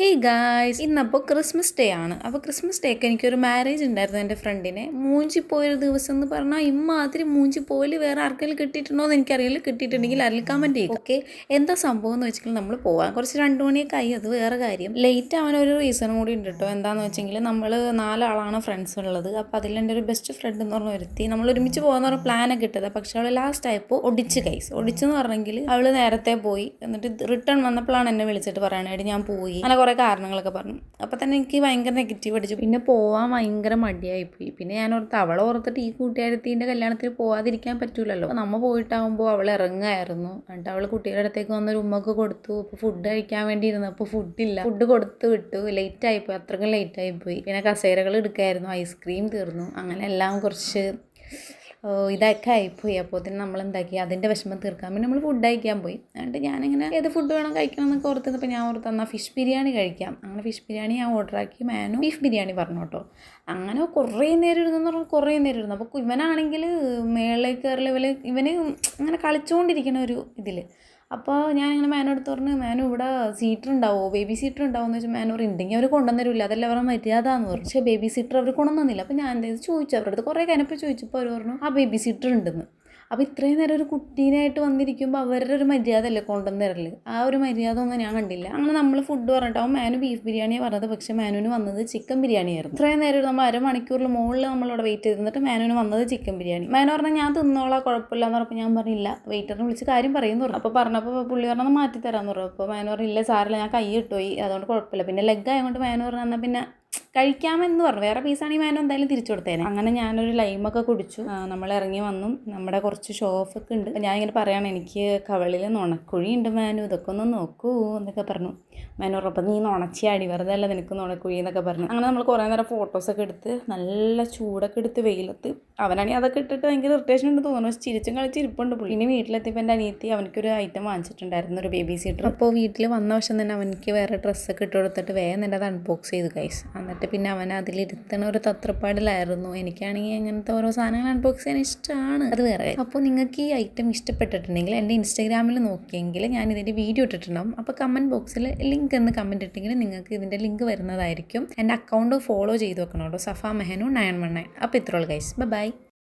Hey guys, ഇന്നപ്പോൾ Christmas day ആണ്. അപ്പോൾ Christmas ഡേക്ക് എനിക്കൊരു മാരേജ് ഉണ്ടായിരുന്നു എൻ്റെ ഫ്രണ്ടിനെ. മൂഞ്ചി പോയൊരു ദിവസം എന്ന് പറഞ്ഞാൽ ഇമ്മാതിരി മൂഞ്ചി പോയിൽ വേറെ ആർക്കെങ്കിലും കിട്ടിയിട്ടുണ്ടോ എന്ന് എനിക്കറിയില്ല. കിട്ടിയിട്ടുണ്ടെങ്കിൽ അതിൽ കമൻറ്റ് ചെയ്യുക. ഓക്കെ, എന്താ സംഭവം എന്ന് വെച്ചെങ്കിൽ നമ്മൾ പോകാൻ കുറച്ച് 2 മണിയൊക്കെ ആയി, അത് വേറെ കാര്യം. ലേറ്റ് ആവാനൊരു റീസൺ കൂടി ഉണ്ട് കേട്ടോ. എന്താണെന്ന് വെച്ചെങ്കിൽ നമ്മൾ 4 ആളാണ് ഫ്രണ്ട്സ് ഉള്ളത്. അപ്പോൾ അതിലെൻ്റെ ഒരു ബെസ്റ്റ് ഫ്രണ്ട് എന്ന് പറഞ്ഞ ഒരുത്തി നമ്മൾ ഒരുമിച്ച് പോകാമെന്ന് പറഞ്ഞ പ്ലാനൊക്കെ ഇട്ടത്. പക്ഷേ അവൾ ലാസ്റ്റ് ആയപ്പോൾ ഒടിച്ചെന്ന് പറഞ്ഞെങ്കിൽ അവൾ നേരത്തെ പോയി. എന്നിട്ട് റിട്ടേൺ വന്നപ്പോഴാണ് എന്നെ വിളിച്ചിട്ട് പറയണേടി ഞാൻ പോയി, അങ്ങനെ കുറേ കാരണങ്ങളൊക്കെ പറഞ്ഞു. അപ്പോൾ തന്നെ എനിക്ക് ഭയങ്കര നെഗറ്റീവ് അടിച്ചു. പിന്നെ പോകാൻ ഭയങ്കര മടിയായിപ്പോയി. പിന്നെ ഞാൻ അവളെ ഓർത്തിട്ട് ഈ കൂട്ടുകാരത്തിൻ്റെ കല്യാണത്തിന് പോകാതിരിക്കാൻ പറ്റൂലല്ലോ. അപ്പോൾ നമ്മൾ പോയിട്ടാകുമ്പോൾ അവൾ ഇറങ്ങായിരുന്നു. എന്നിട്ട് അവൾ കുട്ടിയുടെ അടുത്തേക്ക് വന്നൊരു ഉമ്മക്ക് കൊടുത്തു. അപ്പോൾ ഫുഡ് കഴിക്കാൻ വേണ്ടി ഇരുന്നപ്പോൾ ഫുഡില്ല. ഫുഡ് കൊടുത്ത് വിട്ടു. ലേറ്റായിപ്പോയി, അത്രയ്ക്കും ലേറ്റായിപ്പോയി. പിന്നെ കസേരകൾ എടുക്കായിരുന്നു, ഐസ്ക്രീം തീർന്നു. അങ്ങനെ എല്ലാം കുറച്ച് ഇതൊക്കെ ആയിപ്പോയി. അപ്പോൾ തന്നെ നമ്മൾ എന്താക്കി, അതിൻ്റെ വിഷമം തീർക്കാൻ വേണ്ടി നമ്മൾ ഫുഡ് കഴിക്കാൻ പോയി. എന്നിട്ട് ഞാനിങ്ങനെ ഏത് ഫുഡ് വേണം കഴിക്കണം എന്നൊക്കെ ഓർത്തപ്പോൾ ഞാൻ എന്നാൽ ഫിഷ് ബിരിയാണി കഴിക്കാം. അങ്ങനെ ഫിഷ് ബിരിയാണി ഞാൻ ഓർഡറാക്കി. മാനു ബീഫ് ബിരിയാണി പറഞ്ഞു കേട്ടോ. അങ്ങനെ കുറേ നേരം ഇരുന്നു. അപ്പോൾ ഇവനാണെങ്കിൽ മേളിലേക്ക് കയറി ഇവന് അങ്ങനെ കളിച്ചുകൊണ്ടിരിക്കുന്ന ഒരു ഇതിൽ. അപ്പോൾ ഞാനിങ്ങനെ മാനോട് പറഞ്ഞു, മാനു ഇവിടെ സീറ്റർ ഉണ്ടാവുമോ, ബേബി സീറ്റർ ഉണ്ടാവുമെന്ന് വെച്ചാൽ മാനു ഉണ്ടെങ്കിൽ അവർ കൊണ്ടുവന്നിരില്ല, അതല്ല അവരുടെ മര്യാദ എന്ന് പറഞ്ഞു. പക്ഷേ ബേബി സീറ്റർ അവർ കൊണ്ടുവന്നില്ല. അപ്പോൾ ഞാൻ എന്തെങ്കിലും ചോദിച്ചു അവരുടെ അടുത്ത്, കുറേ കഴിഞ്ഞപ്പോൾ ചോദിച്ചപ്പോൾ അവർ പറഞ്ഞു ആ ബേബി സീറ്റർ ഉണ്ടെന്ന്. അപ്പോൾ ഇത്രയും നേരം ഒരു കുട്ടീനായിട്ട് വന്നിരിക്കുമ്പോൾ അവരുടെ ഒരു മര്യാദ അല്ലേ കൊണ്ടുവന്ന് തരല്. ആ ഒരു മര്യാദ ഒന്നും ഞാൻ കണ്ടില്ല. അങ്ങനെ നമ്മൾ ഫുഡ് പറഞ്ഞിട്ടാവും മാനു ബീഫ് ബിരിയാണിയാണ് പറഞ്ഞത്. പക്ഷേ മാനുവിന് വന്നത് ചിക്കൻ ബിരിയാണി ആയിരുന്നു. ഇത്രയും നേരം നമ്മൾ അരമണിക്കൂറിൽ മുകളിൽ നമ്മളവിടെ വെയിറ്റ് ചെയ്തിരുന്നിട്ട് മാനുവിന് വന്നത് ചിക്കൻ ബിരിയാണി. മാനു പറഞ്ഞാൽ ഞാൻ തിന്നോളാം, കുഴപ്പമില്ല എന്ന് പറഞ്ഞപ്പോൾ ഞാൻ പറഞ്ഞില്ല, വെയിറ്ററിനെ വിളിച്ച് കാര്യം പറയുന്നു പറഞ്ഞു. അപ്പോൾ പറഞ്ഞപ്പോൾ പുള്ളി പറഞ്ഞത് മാറ്റി തരാമെന്ന് പറഞ്ഞു. അപ്പോൾ മാനു പറഞ്ഞില്ല സാറില്ല, ഞാൻ കൈ ഇട്ടുപോയി, അതുകൊണ്ട് കുഴപ്പമില്ല. പിന്നെ ലെഗ് ആയതുകൊണ്ട് മാനു പറഞ്ഞു എന്നാൽ പിന്നെ കഴിക്കാമെന്ന് പറഞ്ഞു. വേറെ പീസാണെങ്കിൽ മാനു എന്തായാലും തിരിച്ചു കൊടുത്തേനെ. അങ്ങനെ ഞാനൊരു ലൈമൊക്കെ കുടിച്ചു. നമ്മൾ ഇറങ്ങി വന്നു. നമ്മുടെ കുറച്ച് ഷോഫൊക്കെ ഉണ്ട്. ഞാൻ ഇങ്ങനെ പറയുകയാണ്, എനിക്ക് കവളിൽ നുണക്കുഴി ഉണ്ട് മാനു, ഇതൊക്കെ ഒന്ന് നോക്കൂ എന്നൊക്കെ പറഞ്ഞു. മാനു പറഞ്ഞപ്പോൾ നീ നുണച്ചിയാടി, വെറുതെ അല്ല നിനക്ക് നുണക്കുഴി എന്നൊക്കെ പറഞ്ഞു. അങ്ങനെ നമ്മൾ കുറേ നേരം ഫോട്ടോസൊക്കെ എടുത്ത് നല്ല ചൂടൊക്കെ എടുത്ത് വെയിലത്ത്. അവനാണെങ്കിൽ അതൊക്കെ ഇട്ടിട്ട് ഭയങ്കര ഇറിറ്റേഷൻ ഉണ്ട് തോന്നുന്നു. പക്ഷേ ചിരിച്ചും കളിച്ചിരിപ്പുണ്ട് പുള്ളി. ഇനി വീട്ടിലെത്തിയപ്പോൾ എൻ്റെ അനിയത്തി അവനക്കൊരു ഐറ്റം വാങ്ങിച്ചിട്ടുണ്ടായിരുന്നു, ഒരു ബേബി സീറ്റർ. അപ്പോൾ വീട്ടിൽ വന്ന വശം തന്നെ അവനക്ക് വേറെ ഡ്രസ്സൊക്കെ ഇട്ട് കൊടുത്തിട്ട് വേഗം തന്നെ അത് അൺബോക്സ് ചെയ്തു ഗൈസ്. എന്നിട്ട് പിന്നെ അവൻ അതിലിരുത്തണ ഒരു തത്രപ്പാടിലായിരുന്നു. എനിക്കാണെങ്കിൽ അങ്ങനത്തെ ഓരോ സാധനങ്ങൾ അൺബോക്സ് ചെയ്യാൻ ഇഷ്ടമാണ്, അത് വേറെ. അപ്പോൾ നിങ്ങൾക്ക് ഈ ഐറ്റം ഇഷ്ടപ്പെട്ടിട്ടുണ്ടെങ്കിൽ എൻ്റെ ഇൻസ്റ്റാഗ്രാമിൽ നോക്കിയെങ്കിൽ ഞാൻ ഇതിൻ്റെ വീഡിയോ ഇട്ടിട്ടുണ്ടാവും. അപ്പോൾ കമൻറ്റ് ബോക്സിൽ ലിങ്ക് എന്ന് കമൻറ്റ് ഇട്ടെങ്കിൽ നിങ്ങൾക്ക് ഇതിൻ്റെ ലിങ്ക് വരുന്നതായിരിക്കും. എൻ്റെ അക്കൗണ്ട് ഫോളോ ചെയ്ത് വെക്കണം കേട്ടോ, സഫ മെഹനു 919. അപ്പോൾ ഇത്രയുള്ളൂ ഗൈസ്, ബൈ.